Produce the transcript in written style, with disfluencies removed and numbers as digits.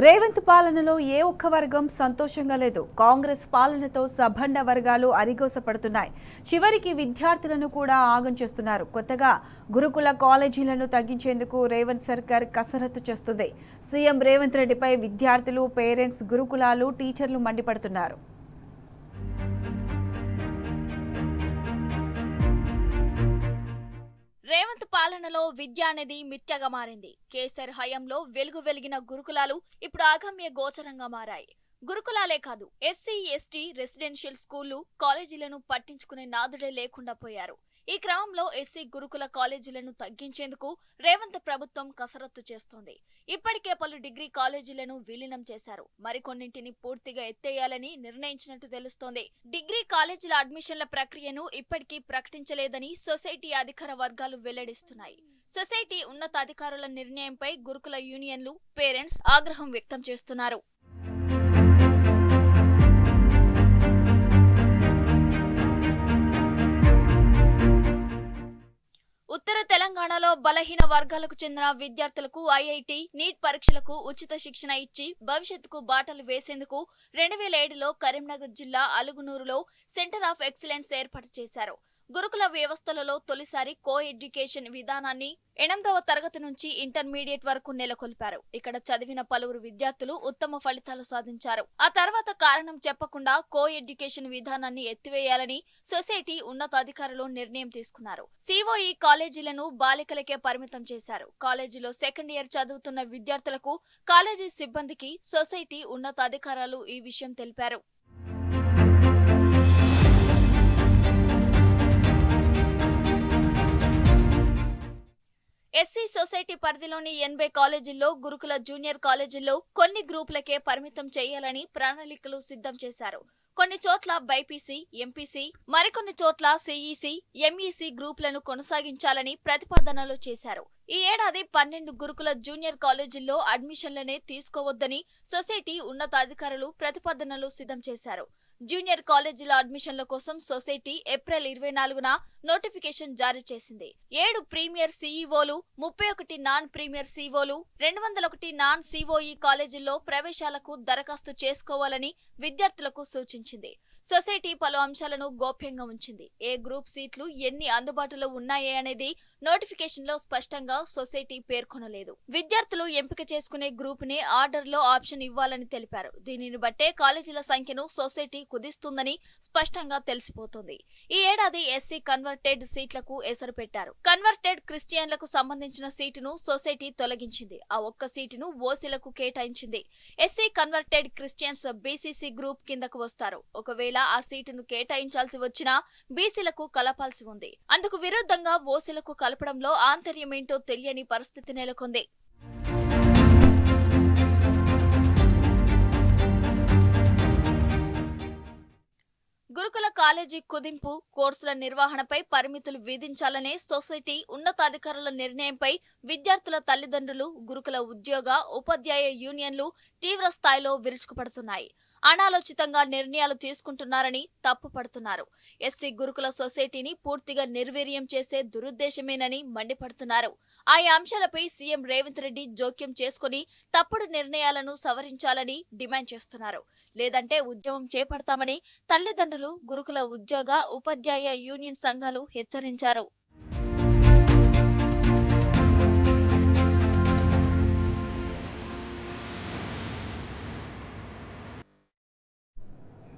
రేవంత్ పాలనలో ఏ ఒక్క వర్గం సంతోషంగా లేదు. కాంగ్రెస్ పాలనతో సభండ వర్గాలు అరిగోసపడుతున్నాయి. చివరికి విద్యార్థులను కూడా ఆగం చేస్తున్నారు. కొత్తగా గురుకుల కాలేజీలను తగ్గించేందుకు రేవంత్ సర్కార్ కసరత్తు చేస్తుంది. సీఎం రేవంత్ రెడ్డిపై విద్యార్థులు, పేరెంట్స్, గురుకులాలు, టీచర్లు మండిపడుతున్నారు. రేవంత్ పాలనలో విద్య అనేది మిథ్యగా మారింది. కేసీఆర్ హయాంలో వెలిగిన గురుకులాలు ఇప్పుడు అగమ్య గోచరంగా మారాయి. గురుకులాలే కాదు, ఎస్సీ, ఎస్టీ రెసిడెన్షియల్ స్కూళ్లు, కాలేజీలను పట్టించుకునే నాదుడే లేకుండా పోయారు. ఈ క్రమంలో ఎస్సీ గురుకుల కాలేజీలను తగ్గించేందుకు రేవంత్ ప్రభుత్వం కసరత్తు చేస్తోంది. ఇప్పటికే పలు డిగ్రీ కాలేజీలను విలీనం చేశారు. మరికొన్నింటిని పూర్తిగా ఎత్తేయాలని నిర్ణయించినట్టు తెలుస్తోంది. డిగ్రీ కాలేజీల అడ్మిషన్ల ప్రక్రియను ఇప్పటికీ ప్రకటించలేదని సొసైటీ అధికార వర్గాలు వెల్లడిస్తున్నాయి. సొసైటీ ఉన్నతాధికారుల నిర్ణయంపై గురుకుల యూనియన్లు, పేరెంట్స్ ఆగ్రహం వ్యక్తం చేస్తున్నారు. ఉత్తర తెలంగాణలో బలహీన వర్గాలకు చెందిన విద్యార్థులకు ఐఐటి, నీట్ పరీక్షలకు ఉచిత శిక్షణ ఇచ్చి భవిష్యత్తుకు బాటలు వేసేందుకు 2007లో కరీంనగర్ జిల్లా అలుగునూరులో సెంటర్ ఆఫ్ ఎక్సలెన్స్ ఏర్పాటు చేశారు. గురుకుల వ్యవస్థలలో తొలిసారి కో ఎడ్యుకేషన్ విధానాన్ని 8వ తరగతి నుంచి ఇంటర్మీడియట్ వరకు నెలకొల్పారు. ఇక్కడ చదివిన పలువురు విద్యార్థులు ఉత్తమ ఫలితాలు సాధించారు. ఆ తర్వాత కారణం చెప్పకుండా కో ఎడ్యుకేషన్ విధానాన్ని ఎత్తివేయాలని సొసైటీ ఉన్నతాధికారులు నిర్ణయం తీసుకున్నారు. సిఓఈ కాలేజీలను బాలికలకే పరిమితం చేశారు. కాలేజీలో సెకండ్ ఇయర్ చదువుతున్న విద్యార్థులకు, కాలేజీ సిబ్బందికి సొసైటీ ఉన్నతాధికారులు ఈ విషయం తెలిపారు. ఎస్సీ సొసైటీ పరిధిలోని 80 కాలేజీల్లో, గురుకుల జూనియర్ కాలేజీల్లో కొన్ని గ్రూపులకే పరిమితం చేయాలని ప్రణాళికలు సిద్ధం చేశారు. కొన్ని చోట్ల బైపీసీ, ఎంపీసీ, మరికొన్ని చోట్ల సిఈసీ, ఎంఈసీ గ్రూపులను కొనసాగించాలని ప్రతిపాదనలు చేశారు. ఈ ఏడాది 12 గురుకుల జూనియర్ కాలేజీల్లో అడ్మిషన్లనే తీసుకోవద్దని సొసైటీ ఉన్నతాధికారులు ప్రతిపాదనలు సిద్ధం చేశారు. జూనియర్ కాలేజీల అడ్మిషన్ల కోసం సొసైటీ ఏప్రిల్ 24న నోటిఫికేషన్ జారీ చేసింది. 7 ప్రీమియర్ సీఈఓలు, 31 నాన్ ప్రీమియర్ సీఓలు, 201 నాన్ సీఓఈ కాలేజీల్లో ప్రవేశాలకు దరఖాస్తు చేసుకోవాలని విద్యార్థులకు సూచించింది. సొసైటీ పలు అంశాలను గోప్యంగా ఉంచింది. ఏ గ్రూప్ సీట్లు ఎన్ని అందుబాటులో ఉన్నాయే అనేది నోటిఫికేషన్ లో స్పష్టంగా సొసైటీ పేర్కొనలేదు. విద్యార్థులు ఎంపిక చేసుకునే గ్రూప్ ని ఆర్డర్ లో ఆప్షన్ ఇవ్వాలని తెలిపారు. దీనిని బట్టే కాలేజీల సంఖ్యను సొసైటీ కుదిస్తుందని స్పష్టంగా తెలిసిపోతుంది. ఈ ఏడాది ఎస్సీ కన్వర్టెడ్ సీట్లకు ఎసరు పెట్టారు. కన్వర్టెడ్ క్రిస్టియన్లకు సంబంధించిన సీటును సొసైటీ తొలగించింది. ఆ ఒక్క సీటును ఓసీలకు కేటాయించింది. SC converted Christians BCC group కిందకు వస్తారు. ఒకవేళ ఆ సీటును కేటాయించాల్సి వచ్చినా బీసీలకు కలపాల్సి ఉంది. అందుకు విరుద్ధంగా ఓసీలకు కలపడంలో ఆంతర్యమేంటో తెలియని పరిస్థితి నెలకొంది. గురుకుల కాలేజీ కుదింపు, కోర్సుల నిర్వహణపై పరిమితులు విధించాలనే సొసైటీ ఉన్నతాధికారుల నిర్ణయంపై విద్యార్థుల తల్లిదండ్రులు, గురుకుల ఉద్యోగ, ఉపాధ్యాయ యూనియన్లు తీవ్ర స్థాయిలో విరుచుకుపడుతున్నాయి. అనాలోచితంగా నిర్ణయాలు తీసుకుంటున్నారని తప్పుపడుతున్నారు. ఎస్సీ గురుకుల సొసైటీని పూర్తిగా నిర్వీర్యం చేసే దురుద్దేశమేనని మండిపడుతున్నారు. ఆయా అంశాలపై సీఎం రేవంత్ రెడ్డి జోక్యం చేసుకుని తప్పుడు నిర్ణయాలను సవరించాలని డిమాండ్ చేస్తున్నారు. లేదంటే ఉద్యమం చేపడతామని తల్లిదండ్రులు, గురుకుల ఉద్యోగ, ఉపాధ్యాయ యూనియన్ సంఘాలు హెచ్చరించారు.